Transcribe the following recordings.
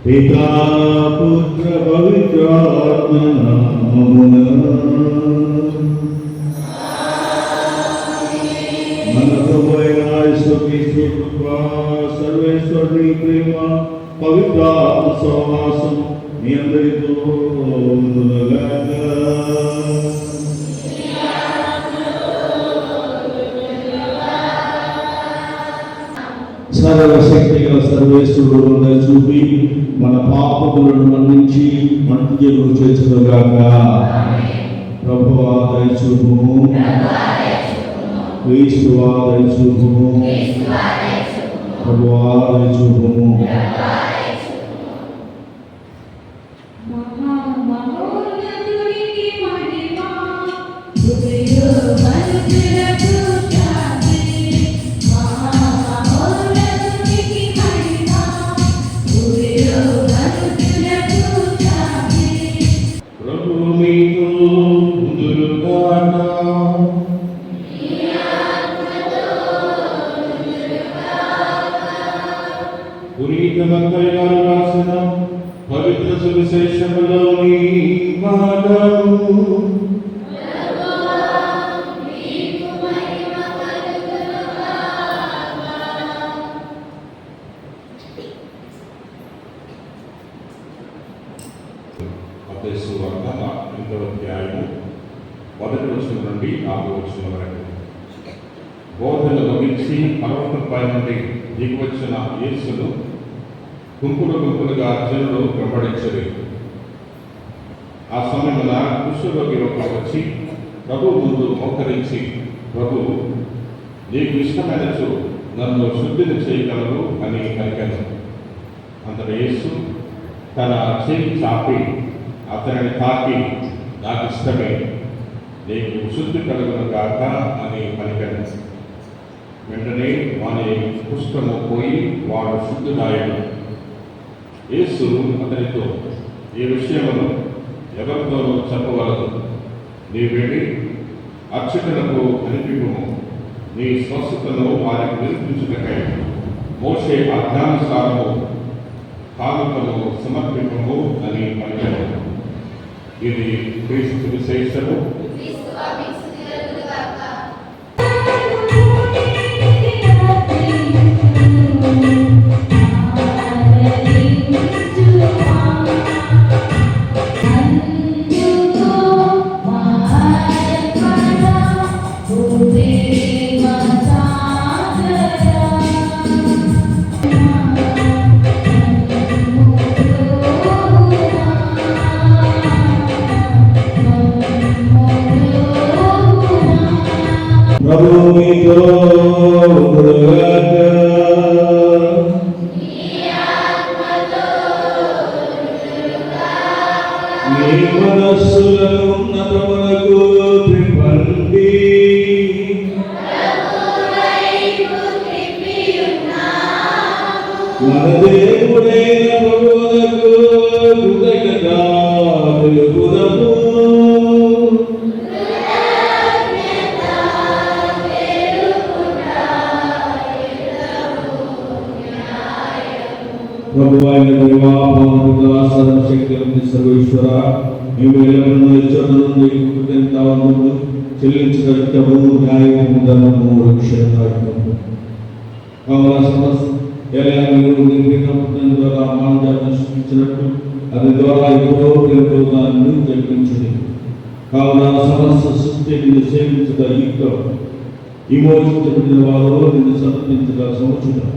పితా పుత్ర పవిత్రాత్మ నామమున మన ప్రభువైన యేసుక్రీస్తు కృప, సర్వేశ్వరుని ప్రేమ, పవిత్రాత్మ సహవాసం మీ అందరితో ఉండునుగాక. సర్వశక్తి గల సర్వేశ్వరుడు చూపి మన పాపములను మన్నించి మంచిగా చేర్చుగాక. ప్రభువా దయచూపుము, క్రీస్తువా దయచూపుము, ప్రభువా దయచూపుము. రాసిన పవిత్ర సువిశేషములోని భాగము. మత్తయి వార్త 8వ అధ్యాయము 1వ వచనం నుండి 6వ వచనం వరకు. బోధన ముగించి పర్వతంపై నుండి దిగివచ్చిన యేసును గుంపులుగా జనులు వెంబడించరు. ఆ సమయమున కుష్ఠరోగి ఒకరు వచ్చి ప్రభు ముందు మోకరించి, ప్రభు, నీకు ఇష్టమైనచో నన్ను శుద్ధిని చేయగలరు అని పలికాను. అంతట యేసు తన చేయి చాపి అతనిని తాకి, నాకు ఇష్టమే, నీకు శుద్ధి కలుగును గాక అని పలికాను. వెంటనే వాని కుష్ఠము పోయి వాడు శుద్ధుడాయను. యేసు అతనితో, ఈ విషయమును ఎవరితోనూ చెప్పవలదు, నీ వెళ్ళి అర్చకులకు కనిపింపుము, నీ స్వస్థతను వారికి నిరూపించుటకై మోషే ఆజ్ఞానుసారము కానుకను సమర్పింపము అని పలికాను. ఇది క్రీస్తు విశేషము. ప్రభు మీతో ఉండుగాక. మీ మనస్సులను ఉన్నతమునకు త్రిప్పండి. మన దేవుడైన ప్రభువునకు కృతజ్ఞత తెలుపుదము. ప్రభువైన దేవా, పవిత్ర సర్వశక్తి సర్వేశ్వర, నీవు ఎల్లప్పుడూ ఇచ్చట నుండి కృతజ్ఞతావందనములు చెల్లించగలుగుతాము. న్యాయము, ధర్మము, రక్షణము కావున సమస్త మీరు నిర్విఘ్న ద్వారా మానవాన్ని సృష్టించినట్టు అది ద్వారా ఎప్పుడో రేపు దాన్ని జరిపించింది. కావున సమస్త సృష్టి నిన్ను సేవించగా యుక్తం, విమోచించబడిన వారు నిన్ను సమర్పించగా సముచితం.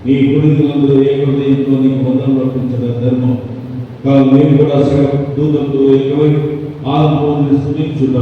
నీ గురువులందరూ ఏ హృదయంతో నీకు బంధం వర్తించడం ధర్మం. కాదు మేము కూడా దూతంతో ఏకమై ఆత్మని స్తుతించుట.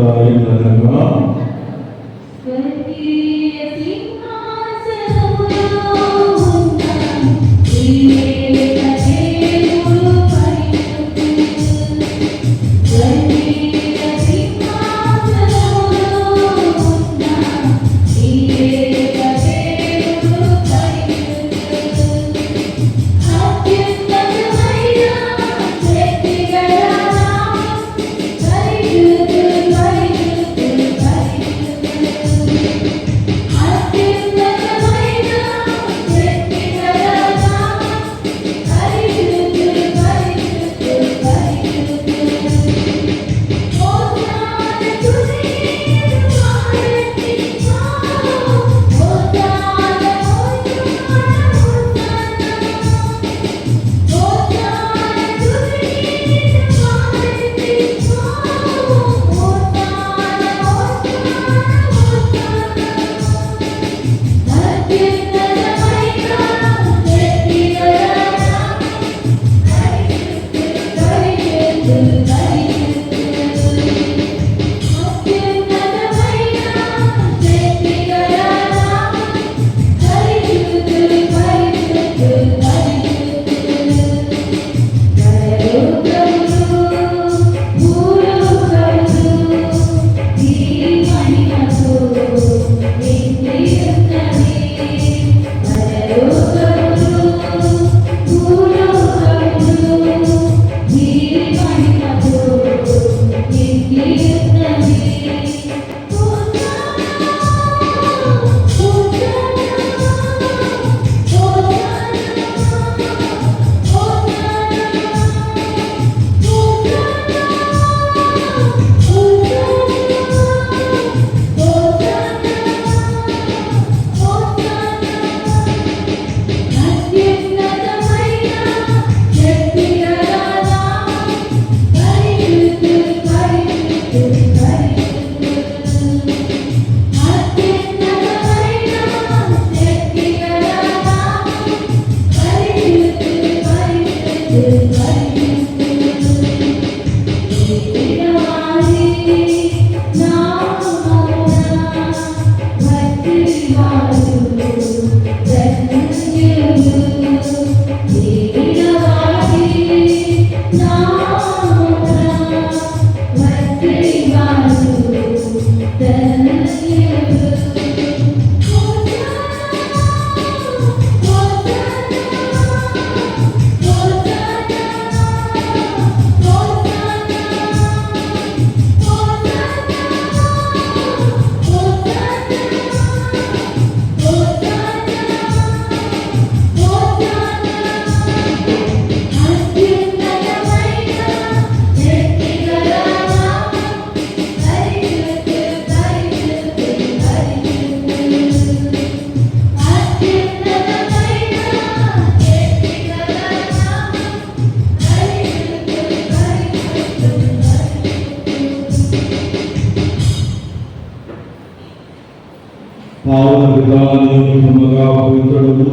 ప్రధానముగా పవిత్రుడు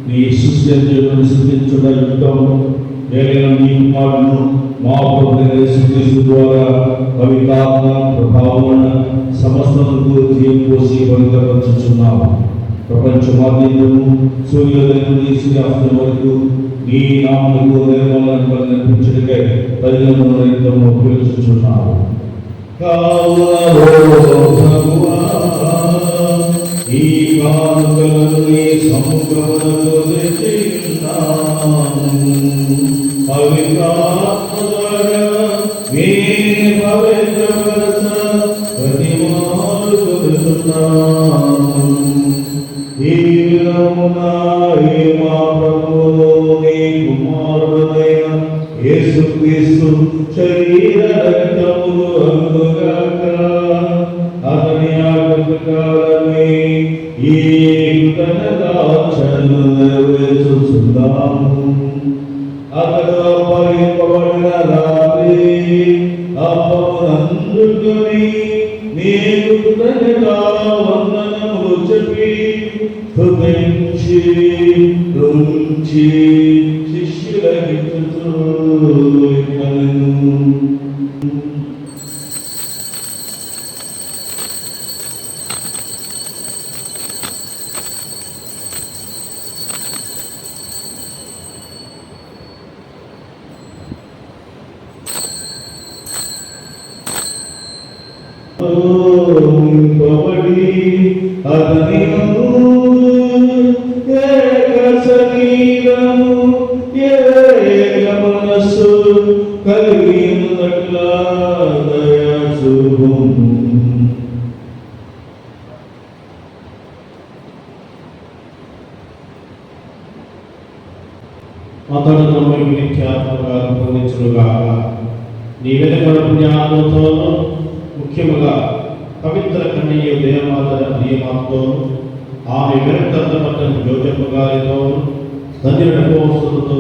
నీ సృష్టించడం సృష్టించుట యుద్ధము ఏదైనా నీ కుమారును మా ప్రభువైన యేసుక్రీస్తు ద్వారా పవిత్రాత్మ ప్రభావమున సమస్తముకు జీవం పోసి పవిత్రపరచుచున్నావు. ప్రపంచమాద్యంతము సూర్యోదయం నుండి సూర్యాస్తం వరకు నీ నామమునకు నిర్మలను కల్పించుటకై తల్లిదండ్రులను పిలుచుచున్నావు. ఈ కానుకలను నీ సముఖమునకు తెచ్చియున్నాము. పవిత్రాత్మ ద్వారా వీరిని పవిత్రపరచ ప్రతిమాలుకొనుచున్నాము. ఈ విధమున మా ప్రభువును నీ కుమారుడైన యేసుక్రీస్తు శరీర రక్తములు అందుగాక. అతని ఆజ్ఞాకారమే ఈ కృతజ్ఞతార్చనలు నెరవేర్చుచున్నాము. అతడు అప్పగింపబడిన రాత్రి అప్పమునందుకొని నీకు కృతజ్ఞతా వందనములు చెప్పి స్తుతించి రుంచి శిష్యులకిచ్చుచు ఇట్లనెను. అతని ఏక శరీరము ఏక మనస్సు కలిగినట్ల దయాశుభము. అతడు తమకు నిత్యాత్మగా పొందించుగాక. నీ వెలుపల పుణ్యాత్మతోనూ ముఖ్యముగా పవిత్ర కన్యయ దేవమాత నియమాతోనూ ఆమె విరక్తపట్టణ జ్యోతిర్మ గారితోనూ ధన్యుడపోస్తులతో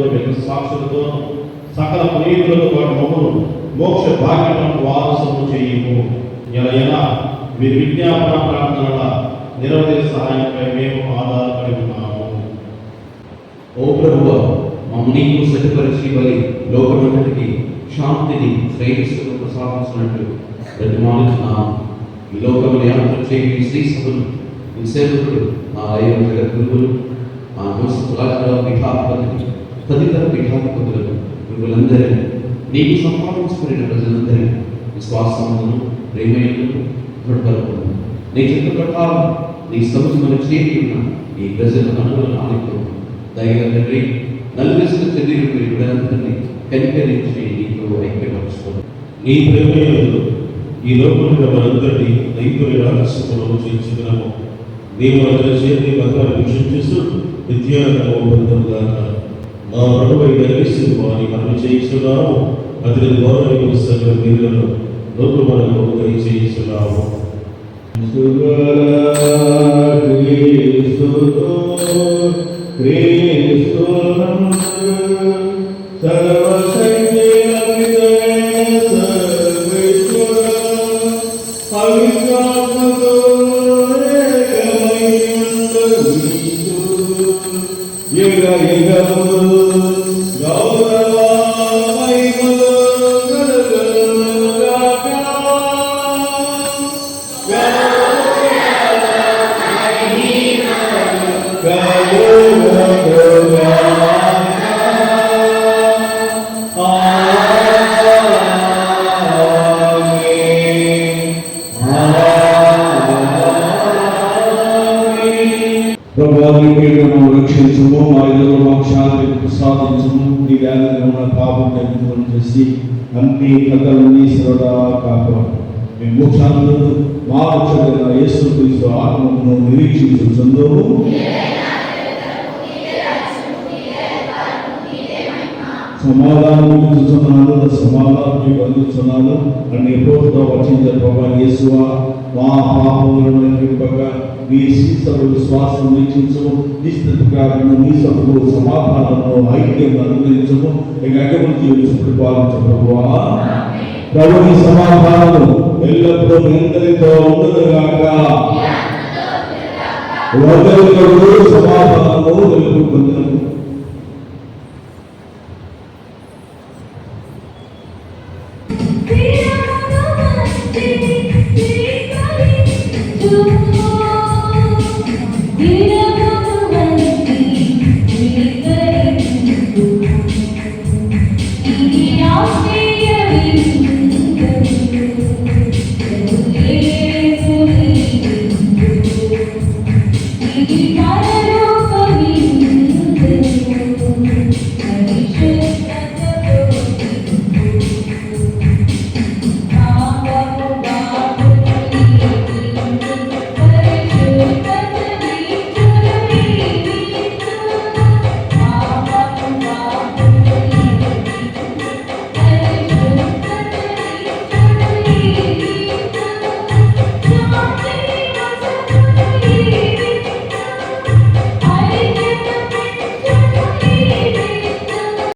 సాక్షులతో సకల ప్రియులతో వాటి మమ్మను మోక్ష భాగ్యమును వారసము చేయము. ఎలా వీరి విజ్ఞాపన ప్రార్థనల నిరవధి సహాయంపై మేము ఆధారపడి ఉన్నాము. ఓ ప్రభువా, మమ్ము నీకు సరిపరిచి బలి లోకమంతటికి శాంతిని శ్రేయస్సును ప్రసాదించినట్లు ప్రతిమానిస్తున్నాము. ఈ లోకములు యాత్ర చేయి శ్రీ సభలు ఈ సేవకుడు మా అయ్యను జగద్గురువులు మా నమస్కారాల పీఠాధిపతిని తదితర పీఠాధిపతులను గురువులందరినీ నీకు సంపాదించుకున్న ప్రజలందరినీ విశ్వాసములను ప్రేమయులను దృఢపరపును. నీ చిత్త ప్రకారం నీ సముఖమున చేరి ఉన్న ఈ ప్రజల అనుగుణ ఆలయం దయగండి నలుగురు చెందిన వీరందరినీ కనికరించి నీతో ఐక్యపరచుకోను. నీ ప్రేమయందు ఈ లోకంలో మనందరినీ దైవరి రహస్యములను చేయించుకున్నాము. నీవు అతని చేతి బంధాన్ని వీక్షించేస్తూ విద్యారంగము పొందుగాక. మా ప్రభువైన యేసు వారిని మనం చేయిస్తున్నాము. అతని ద్వారా నీవు సకల మేలులను లోకు మనకు దయచేయిస్తున్నాము. రక్షించము, మా ఇళ్ళలో మాకు శాంతి ప్రసాదించము. నీ వ్యాధులను పాపం తగ్గించుకొని చేసి అన్ని కథల నుండి సరదా కాపాడు. మేము మోక్షాలను మా రక్షకుడైన యేసుక్రీస్తు ఆత్మను నిరీక్షించుచున్నాము. సమాధానం ఇచ్చుచున్నాను, సమాధానం పొందుతున్నాను అని ఎప్పుడుతో వచ్చింది ప్రభా యేసువా. మా పాపములను నింపక నీ శిక్షలు విశ్వాసం వీక్షించము. నీ స్థితికారము నీ సభకు సమాధానము ఐక్యం అనుగ్రహించము. ఇక అటువంటి పాలించ ప్రభువా. ప్రభు నీ సమాధానము ఎల్లప్పుడూ అందరితో ఉండదుగాక. ఒకరికొకరు సమాధానము తెలుపుకుంటారు. Thank you.